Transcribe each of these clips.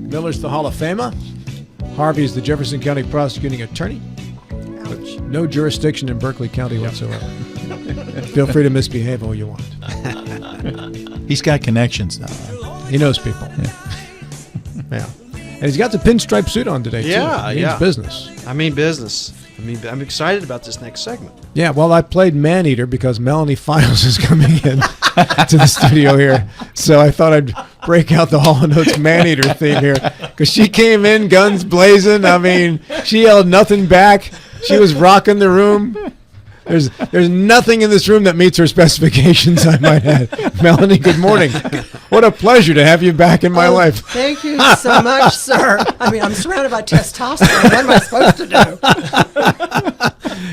Miller's the Hall of Famer. Harvey is the Jefferson County Prosecuting Attorney. Ouch. No jurisdiction in Berkeley County whatsoever. Feel free to misbehave all you want. He's got connections now. He knows people. Yeah. And he's got the pinstripe suit on today, too. Yeah, He means yeah. business. I mean business. I'm excited about this next segment. Yeah, well, I played Man-Eater because Melanie Files is coming in to the studio here. So I thought I'd break out the Hall & Oates Man-Eater theme here because she came in guns blazing. I mean, she held nothing back. She was rocking the room. There's nothing in this room that meets her specifications, I might add. Melanie, good morning. What a pleasure to have you back in my life. Thank you so much, sir. I mean, I'm surrounded by testosterone. What am I supposed to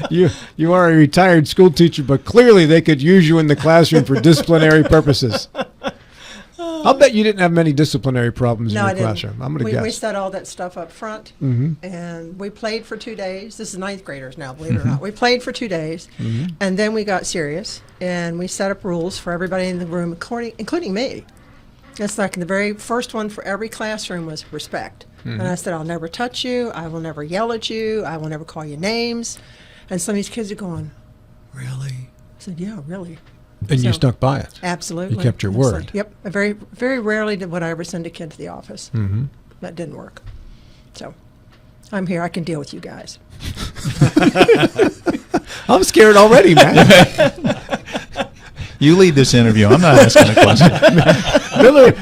do? You are a retired school teacher, but clearly they could use you in the classroom for disciplinary purposes. I'll bet you didn't have many disciplinary problems in your classroom. I'm going to guess. We set all that stuff up front, Mm-hmm. and we played for 2 days. This is ninth graders now, believe it or not. We played for 2 days, and then we got serious, and we set up rules for everybody in the room, including me. It's like the very first one for every classroom was respect. And I said, I'll never touch you. I will never yell at you. I will never call you names. And some of these kids are going, really? I said, yeah, really. And you stuck by it. Absolutely. You kept your word. Yep. Very, very rarely would I ever send a kid to the office. Mm-hmm. That didn't work. So I'm here. I can deal with you guys. I'm scared already, man. You lead this interview. I'm not asking a question.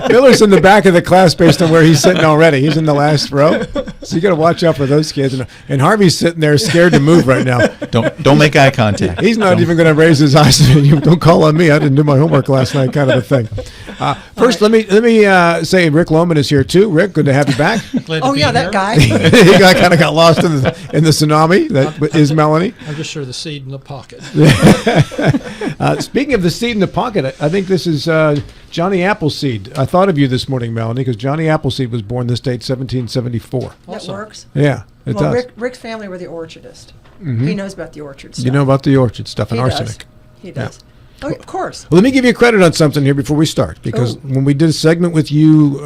Miller's in the back of the class based on where he's sitting already. He's in the last row. So you got to watch out for those kids. And Harvey's sitting there scared to move right now. Don't make eye contact. He's not even going to raise his eyes. Don't call on me. I didn't do my homework last night, kind of a thing. First, let me say Rick Lowman is here too. Rick, good to have you back. Oh yeah, that guy. He kind of got lost in the tsunami. That is Melanie. I'm just sure the seed in the pocket. Speaking of the seed in the pocket, I think this is Johnny Appleseed. I thought of you this morning, Melanie, because Johnny Appleseed was born this date, 1774. That works. Yeah, it does. Rick's family were the orchardist. Mm-hmm. He knows about the orchard stuff. You know about the orchard stuff and He does. arsenic. He does. Oh, of course. Well, let me give you credit on something here before we start, because when we did a segment with you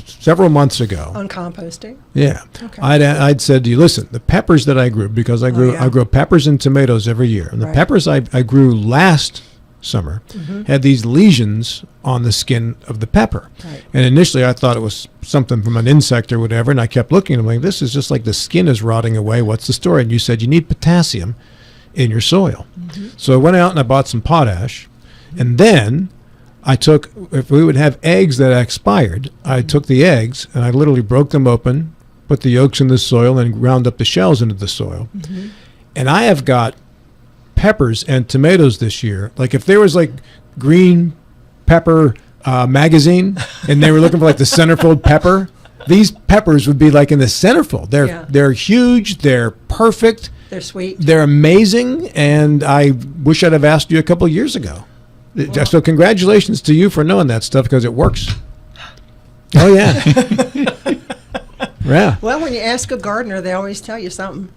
several months ago On composting. Yeah. Okay. I'd said to you, listen, the peppers that I grew, because I grow peppers and tomatoes every year. And the peppers I grew last summer had these lesions on the skin of the pepper. Right. And initially I thought it was something from an insect or whatever, and I kept looking at them like, this is just like the skin is rotting away. What's the story? And you said you need potassium in your soil. So I went out and I bought some potash, and then I took, if we would have eggs that expired, I took the eggs and I literally broke them open, put the yolks in the soil, and ground up the shells into the soil. And I have got peppers and tomatoes this year. Like if there was like green pepper magazine and they were looking for like the centerfold pepper, these peppers would be like in the centerfold. They're huge, they're perfect. They're sweet. They're amazing, and I wish I'd have asked you a couple of years ago. Well, so congratulations to you for knowing that stuff, because it works. Oh, yeah. Yeah. Well, when you ask a gardener, they always tell you something.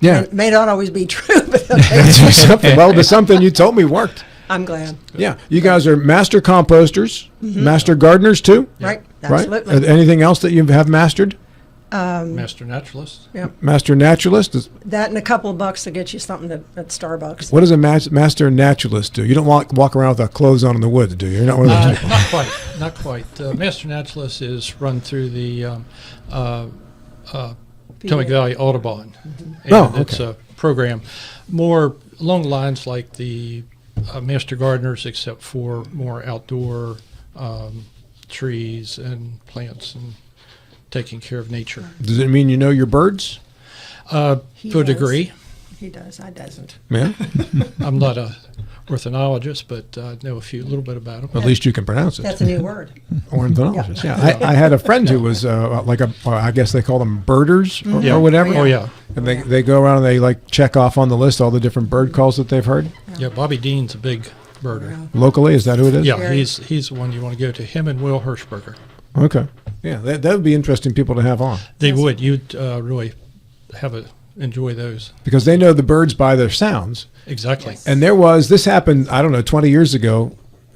Yeah. It may not always be true, but they'll tell you something. Well, the something you told me worked. I'm glad. Yeah. You guys are master composters, master gardeners, too? Right. Absolutely. Right? Anything else that you have mastered? Master naturalist. Yeah. Master naturalist? That and a couple of bucks to get you something at Starbucks. What does a master naturalist do? You don't walk around without clothes on in the woods, do you? You're not one of those people. Not quite. Master naturalist is run through the Potomac Valley Audubon. And it's a program more along the lines like the Master Gardeners, except for more outdoor trees and plants and taking care of nature. Does it mean you know your birds? To a degree. He does. I doesn't. Yeah. I'm not a ornithologist, but I know a little bit about them. At least you can pronounce it. That's a new word. Ornithologist. Yeah. I had a friend who was I guess they call them birders or whatever. Oh, yeah. And they go around and they like check off on the list all the different bird calls that they've heard. Yeah, Bobby Dean's a big birder. Locally, is that who it is? Yeah, he's the one you want to go to. Him and Will Hirschberger. Okay. Yeah, that would be interesting people to have on. They would. You'd really enjoy those. Because they know the birds by their sounds. Exactly. Yes. And this happened, I don't know, 20 years ago.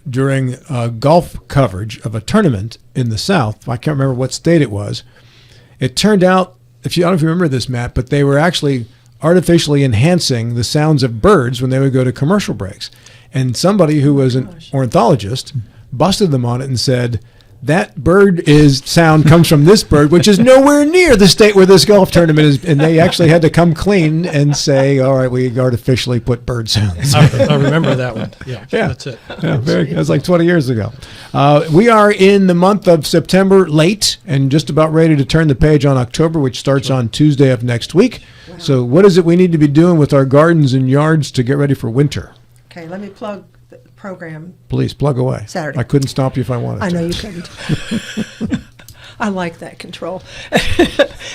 during golf coverage of a tournament in the South. I can't remember what state it was. It turned out, I don't know if you remember this, Matt, but they were actually artificially enhancing the sounds of birds when they would go to commercial breaks. And somebody who was an ornithologist busted them on it and said, that sound comes from this bird, which is nowhere near the state where this golf tournament is. And they actually had to come clean and say, all right, we artificially put bird sounds. I remember that one. Yeah, that's it. Yeah, that was like 20 years ago. We are in the month of September late and just about ready to turn the page on October, which starts on Tuesday of next week. Wow. So what is it we need to be doing with our gardens and yards to get ready for winter? Okay, let me plug the program. Please, plug away. Saturday. I couldn't stop you if I wanted I to. know you couldn't. I like that control.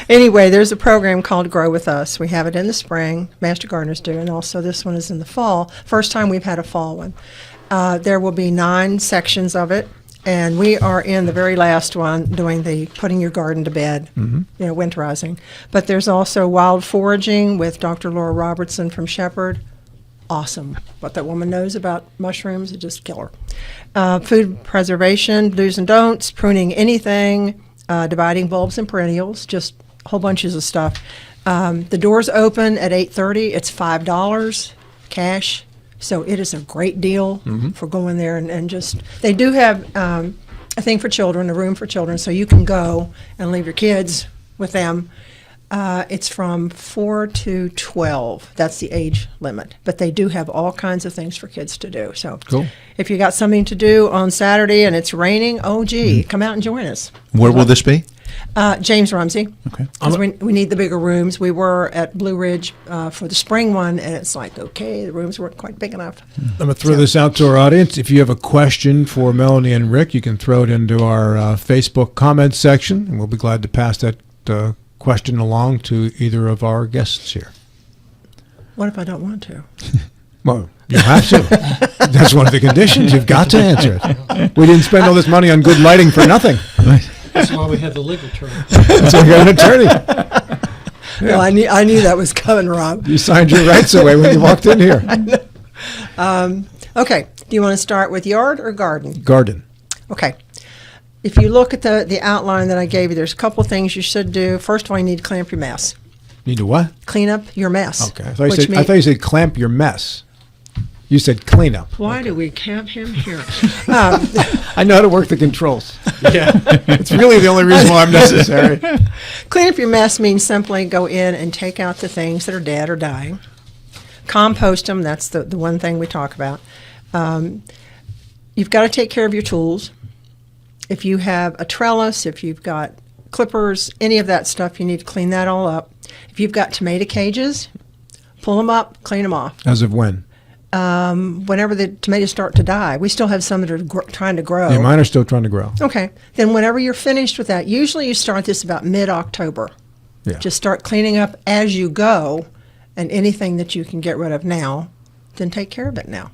Anyway, there's a program called Grow With Us. We have it in the spring, Master Gardeners do, and also this one is in the fall. First time we've had a fall one. There will be 9 sections of it, and we are in the very last one doing the putting your garden to bed, winterizing. But there's also wild foraging with Dr. Laura Robertson from Shepherd. Awesome. What that woman knows about mushrooms is just killer. Food preservation, do's and don'ts, pruning anything, dividing bulbs and perennials, just whole bunches of stuff. The doors open at 8:30. It's $5 cash. So it is a great deal for going there and just, they do have a thing for children, a room for children, so you can go and leave your kids with them. It's from 4 to 12. That's the age limit. But they do have all kinds of things for kids to do. So cool. If you got something to do on Saturday and it's raining, come out and join us. Where will this be? James Rumsey. Okay. 'Cause we need the bigger rooms. We were at Blue Ridge for the spring one, and it's like, okay, the rooms weren't quite big enough. I'm going to throw this out to our audience. If you have a question for Melanie and Rick, you can throw it into our Facebook comments section, and we'll be glad to pass that question along to either of our guests here. What if I don't want to? Well, you have to. That's one of the conditions. You've got to answer it. We didn't spend all this money on good lighting for nothing. That's why we have the legal term. That's why we got an attorney. Yeah. Well, I knew that was coming, Rob. You signed your rights away when you walked in here. Okay. Do you want to start with yard or garden? Garden. Okay. If you look at the outline that I gave you, there's a couple things you should do. First of all, you need to clean up your mess. Need to what? Clean up your mess. Okay. I thought you said clamp your mess. You said clean up. Why do we have him here? I know how to work the controls. Yeah. It's really the only reason why I'm necessary. Clean up your mess means simply go in and take out the things that are dead or dying. Compost them. That's the one thing we talk about. You've got to take care of your tools. If you have a trellis, if you've got clippers, any of that stuff, you need to clean that all up. If you've got tomato cages, pull them up, clean them off. As of when? Whenever the tomatoes start to die. We still have some that are trying to grow. Yeah, mine are still trying to grow. Okay. Then whenever you're finished with that, usually you start this about mid-October. Yeah. Just start cleaning up as you go, and anything that you can get rid of now, then take care of it now.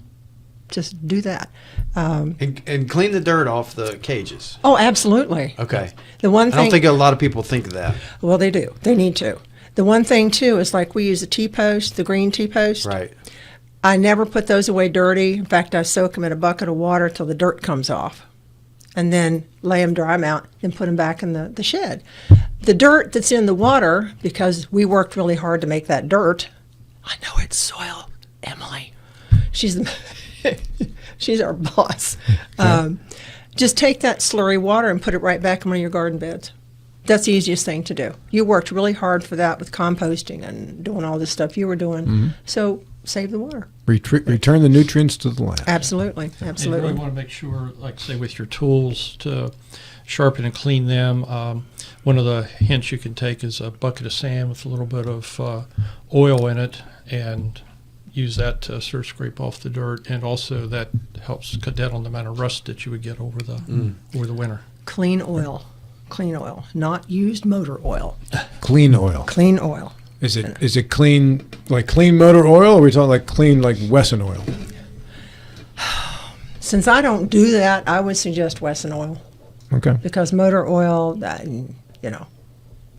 Just do that. And clean the dirt off the cages. Oh, absolutely. Okay. The one thing, I don't think a lot of people think of that. well, they do. They need to. The one thing, too, is like we use a T-post, the green T-post. Right. I never put those away dirty. In fact, I soak them in a bucket of water till the dirt comes off, and then lay them, dry them out, and put them back in the shed. The dirt that's in the water, because we worked really hard to make that dirt, I know it's soil, Emily. She's our boss. Just take that slurry water and put it right back in one of your garden beds. That's the easiest thing to do. You worked really hard for that with composting and doing all this stuff you were doing. So save the water. Return the nutrients to the land. Absolutely. You Absolutely. really want to make sure, like say with your tools, to sharpen and clean them. One of the hints you can take is a bucket of sand with a little bit of oil in it, and use that to sort of scrape off the dirt, and also that helps cut down on the amount of rust that you would get over the winter. Clean oil. Clean oil. Not used motor oil. Clean oil. Clean oil. Is it clean, like clean motor oil, or are we talking like clean like Wesson oil? Since I don't do that, I would suggest Wesson oil. Okay. Because motor oil,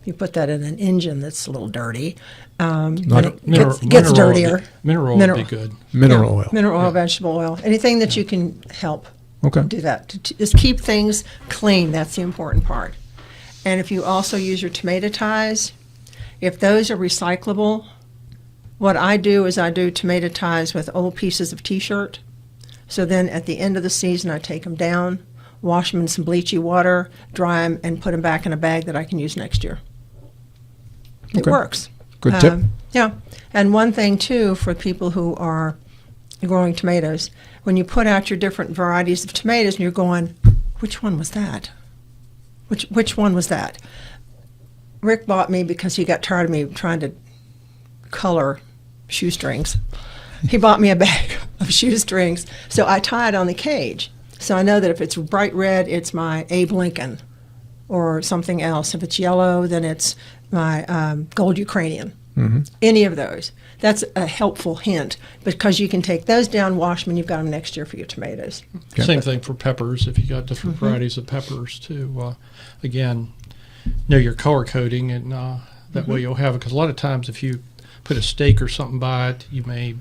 you put that in an engine that's a little dirty, and it gets dirtier. Mineral oil would be good. Mineral oil. Mineral oil, vegetable oil, anything that you can help Okay. Do that. Just keep things clean. That's the important part. And if you also use your tomato ties, if those are recyclable, what I do is I do tomato ties with old pieces of T-shirt. So then at the end of the season, I take them down, wash them in some bleachy water, dry them, and put them back in a bag that I can use next year. It Okay. works. Good tip. Yeah. And one thing, too, for people who are growing tomatoes, when you put out your different varieties of tomatoes and you're going, which one was that? Which one was that? Rick bought me, because he got tired of me trying to color shoestrings. He bought me a bag of shoestrings, so I tie it on the cage. So I know that if it's bright red, it's my Abe Lincoln or something else. If it's yellow, then it's my gold Ukrainian. Any of those. That's a helpful hint, because you can take those down, wash them, and you've got them next year for your tomatoes. Same thing for peppers. If you got different varieties of peppers too, again, know your color coding, and that way you'll have it. Because a lot of times, if you put a stake or something by it, you may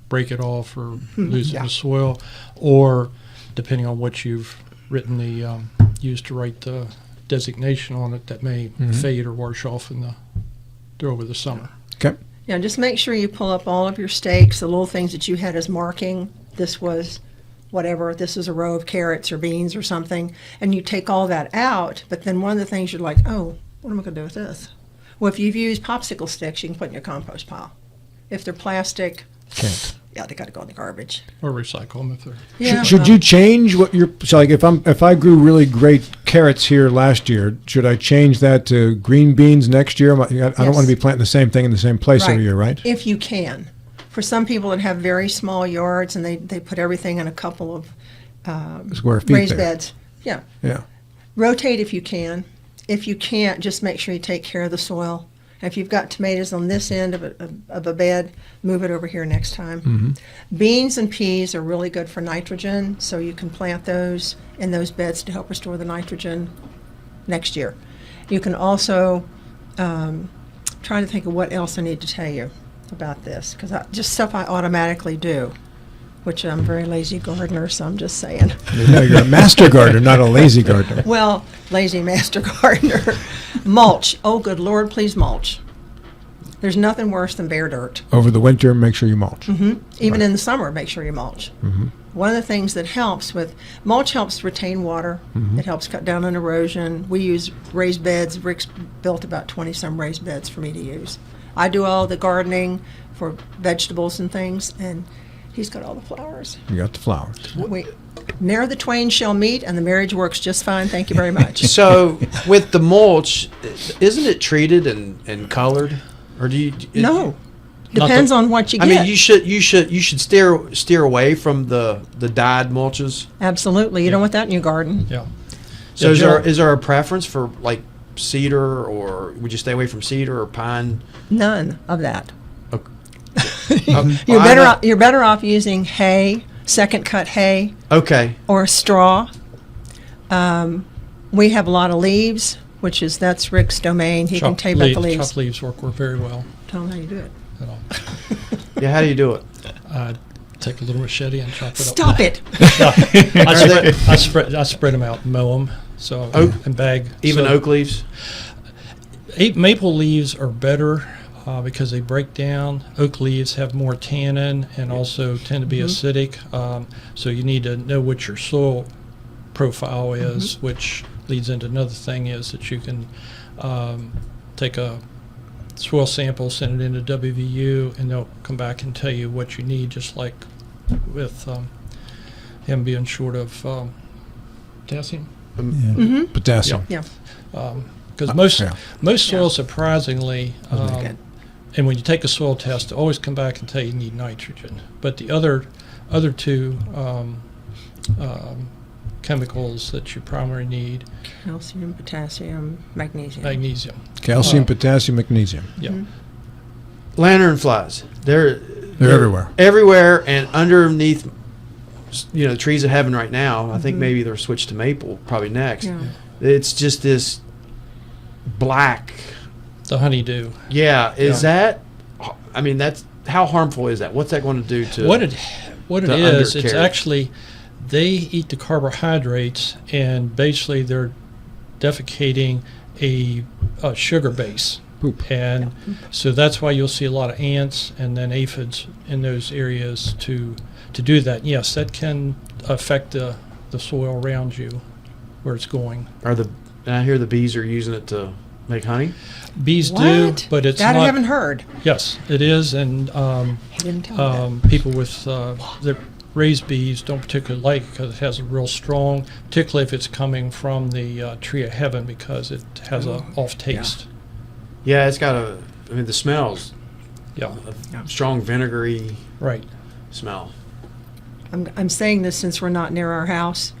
break it off or lose it in the soil, or depending on what you've written used to write the designation on it, that may fade or wash off over the summer. Okay. Yeah, just make sure you pull up all of your stakes, the little things that you had as marking. This was whatever, this is a row of carrots or beans or something, and you take all that out, but then one of the things you're like, oh, what am I going to do with this? Well, if you've used popsicle sticks, you can put in your compost pile. If they're plastic, Can't. yeah, they got to go in the garbage. Or recycle them if they're. Yeah, Should you change what you're, so like if I grew really great carrots here last year, should I change that to green beans next year? I don't want to be planting the same thing in the same place every year, right? If you can. For some people that have very small yards and they put everything in a couple of Square feet raised there. beds. Yeah. Yeah. Rotate if you can. If you can't, just make sure you take care of the soil. If you've got tomatoes on this end of a bed, move it over here next time. Beans and peas are really good for nitrogen, so you can plant those in those beds to help restore the nitrogen next year. You can also, trying to think of what else I need to tell you about this, because just stuff I automatically do, which I'm a very lazy gardener, so I'm just saying. No, you're a master gardener, not a lazy gardener. Well, lazy master gardener. Mulch. Oh, good Lord, please mulch. There's nothing worse than bare dirt. Over the winter, make sure you mulch. Even in the summer, make sure you mulch. One of the things that helps with mulch helps retain water. It helps cut down on erosion. We use raised beds. Rick's built about 20-some raised beds for me to use. I do all the gardening for vegetables and things, and he's got all the flowers. You got the flowers. Ne'er the twain shall meet, and the marriage works just fine. Thank you very much. So with the mulch, isn't it treated and colored, or do you? No, depends on what you I get. mean, you should steer away from the dyed mulches. Absolutely, you don't want that in your garden. Yeah. So Yeah, is there a preference for like cedar, or would you stay away from cedar or pine? None of that. Okay. You're better off using hay, second cut hay, Okay. or straw. We have a lot of leaves, that's Rick's domain. He can tape up the leaves. Chopped leaves work very well Tell him how you do it. at all. Yeah. How do you do it? Take a little machete and chop it up. Stop it. I spread them out and mow them. So and bag. Even So oak leaves. Maple leaves are better because they break down. Oak leaves have more tannin and also tend to be acidic. So you need to know what your soil profile is, which leads into another thing is that you can take a soil sample, send it into WVU, and they'll come back and tell you what you need, just like with him being short of potassium. Potassium. Yeah. Because most soils, surprisingly, Good. and when you take a soil test, they always come back and tell you need nitrogen. But the other two chemicals that you primarily need, Calcium, potassium, magnesium. magnesium. Calcium, potassium, magnesium. Yeah. Lanternflies. They're everywhere. Everywhere and underneath. The trees of heaven right now. I think maybe they're switched to maple probably next. Yeah. It's just this black. The honeydew. Yeah. Is that? I mean, that's how harmful is that? What's that going to do to What it the is, it's undercarriage? actually they eat the carbohydrates, and basically they're defecating a sugar base. Poop. And so that's why you'll see a lot of ants and then aphids in those areas to do that. Yes, that can affect the soil around you where it's going. And I hear the bees are using it to make honey. Bees do, What? but it's that not. I haven't heard. Yes, it is, and He didn't tell me that. people with that raise bees don't particularly like it because it has a real strong, particularly if it's coming from the tree of heaven, because it has a off taste. Yeah, it's got the smells, Yeah, a strong vinegary right. smell. I'm saying this since we're not near our house.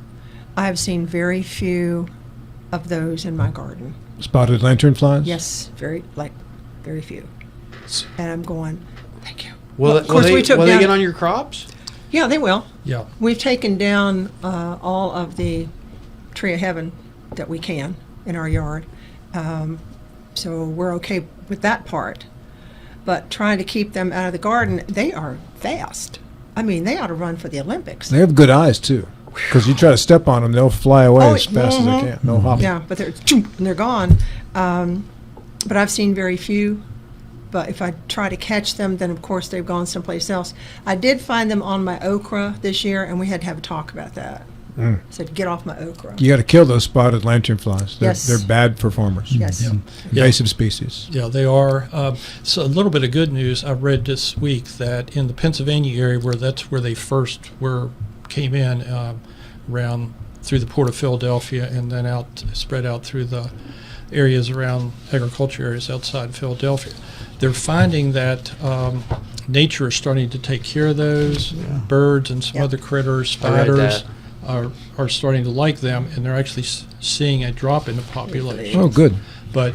I have seen very few of those in my garden. Spotted lanternflies? Yes, very few. And I'm going, thank you. Will of course, they we took will down, they get on your crops? Yeah, they will. Yeah, We've taken down all of the tree of heaven that we can in our yard. So we're okay with that part. But trying to keep them out of the garden, they are fast. I mean, they ought to run for the Olympics. They have good eyes, too. Because you try to step on them, they'll fly away Oh, as fast as they can. No hopping. Yeah, but they're gone. But I've seen very few. But if I try to catch them, then of course they've gone someplace else. I did find them on my okra this year, and we had to have a talk about that. Said, get off my okra. You got to kill those spotted lanternflies. Yes. They're bad performers. Yes. Yeah. Invasive species. Yeah, they are. So a little bit of good news. I read this week that in the Pennsylvania area, that's where they first came in, around through the port of Philadelphia, and then spread out through the areas around agriculture areas outside Philadelphia. They're finding that nature is starting to take care of those birds and some Yeah. other critters, I read spiders. that. Are starting to like them, and they're actually seeing a drop in the population. Oh, good. But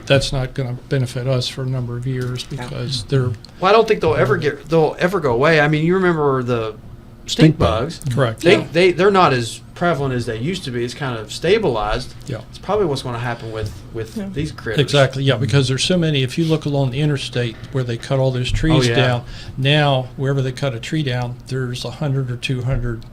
that's not going to benefit us for a number of years because they're Well, I don't think they'll ever go away. I mean, you remember the stink bugs? correct. They're not as prevalent as they used to be. It's kind of stabilized. Yeah. It's probably what's going to happen with these critters. Exactly, yeah, because there's so many. If you look along the interstate where they cut all those trees Oh, yeah. down, now wherever they cut a tree down, there's 100 or 200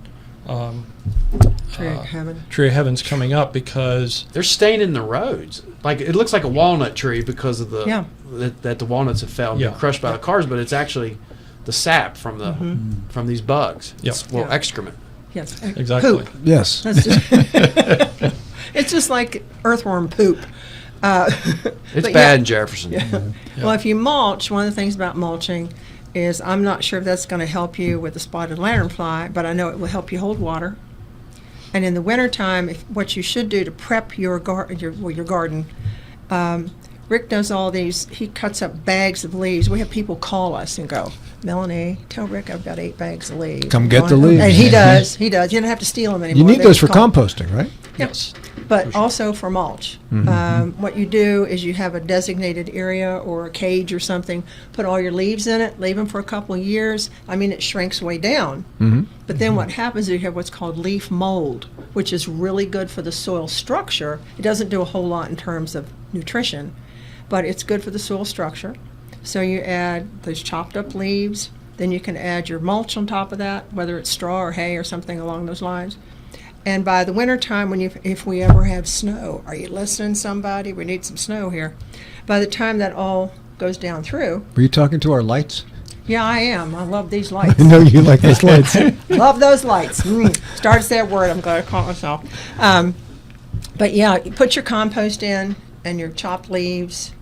Tree of heaven. tree of heavens coming up because They're staining the roads. Like it looks like a walnut tree because of Yeah. that the walnuts have fell and been Yeah. crushed by the cars, but it's actually the sap from from these bugs. Yeah. It's, well, Yeah. excrement. Yes. exactly. Poop. Yes. That's just, it's just like earthworm poop. It's But bad yeah. in Jefferson. Well, if you mulch, one of the things about mulching is I'm not sure if that's going to help you with the spotted lanternfly, but I know it will help you hold water. And in the wintertime, what you should do to prep your garden, Rick does all these. He cuts up bags of leaves. We have people call us and go, Melanie, tell Rick I've got 8 bags of leaves. Come get the leaves. And he does. He does. You don't have to steal them anymore. You need They those for call- composting, right? Yes. but also for mulch. What you do is you have a designated area or a cage or something, put all your leaves in it, leave them for a couple of years. I mean, it shrinks way down. But then what happens is you have what's called leaf mold, which is really good for the soil structure. It doesn't do a whole lot in terms of nutrition, but it's good for the soil structure. So you add those chopped up leaves, then you can add your mulch on top of that, whether it's straw or hay or something along those lines. And by the winter time, if we ever have snow, are you listening, somebody? We need some snow here. By the time that all goes down through, Were you talking to our lights? yeah, I am. I love these lights. I know you like those lights. Love those lights. Starts that word. I'm glad I caught myself. But yeah, you put your compost in and your chopped leaves,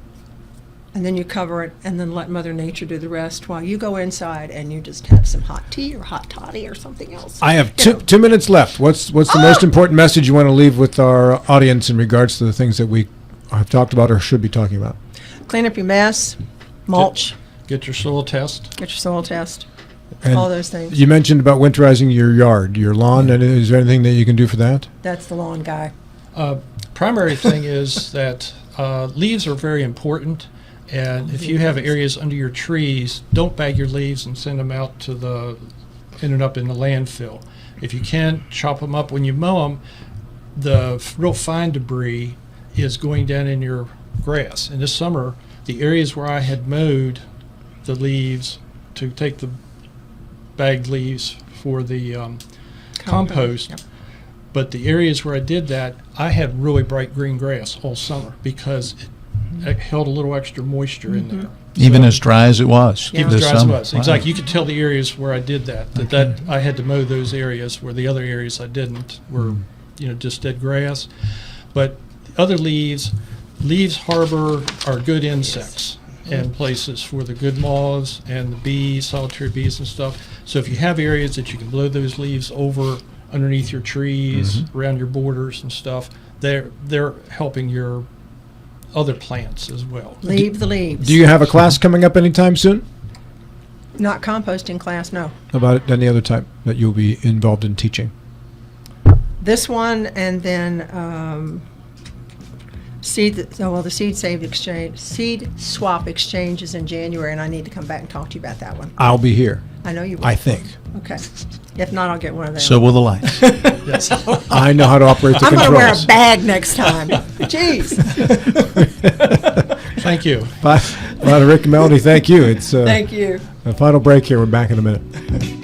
and then you cover it, and then let Mother Nature do the rest while you go inside and you just have some hot tea or hot toddy or something else. I have You know. 2 minutes left. What's the most important message you want to leave with our audience in regards to the things that we have talked about or should be talking about? Clean up your mess, mulch, Get your soil test. get your soil test, And all those things. you mentioned about winterizing your yard, your lawn. And is there anything that you can do for that? That's the lawn guy. Primary thing is that leaves are very important. And if you have areas under your trees, don't bag your leaves and send them out ended up in the landfill. If you can, chop them up. When you mow them, the real fine debris is going down in your grass. And this summer, the areas where I had mowed the leaves to take the bagged leaves for the compost. Yep. But the areas where I did that, I had really bright green grass all summer because it held a little extra moisture in there. Even So- as dry as it was. Yeah. Even this dry as it summer. was. Wow. Exactly. You could tell the areas where I did that I had to mow those areas where the other areas I didn't were, just dead grass. But other leaves harbor our good insects and places for the good moths and the bees, solitary bees and stuff. So if you have areas that you can blow those leaves over underneath your trees, around your borders and stuff, they're helping your other plants as well. Leave the leaves. Do you have a class coming up anytime soon? Not composting class, no. About any other type that you'll be involved in teaching? This one, and then the seed swap exchange is in January, and I need to come back and talk to you about that one. I'll be here, I know you will. I think. Okay. If not, I'll get one of them. So will the lights. Yes. I know how to operate the I'm going to wear a controls. bag next time. Jeez. Thank you. Bye. Rick and Melanie, thank you. It's Thank you. a final break here. We're back in a minute.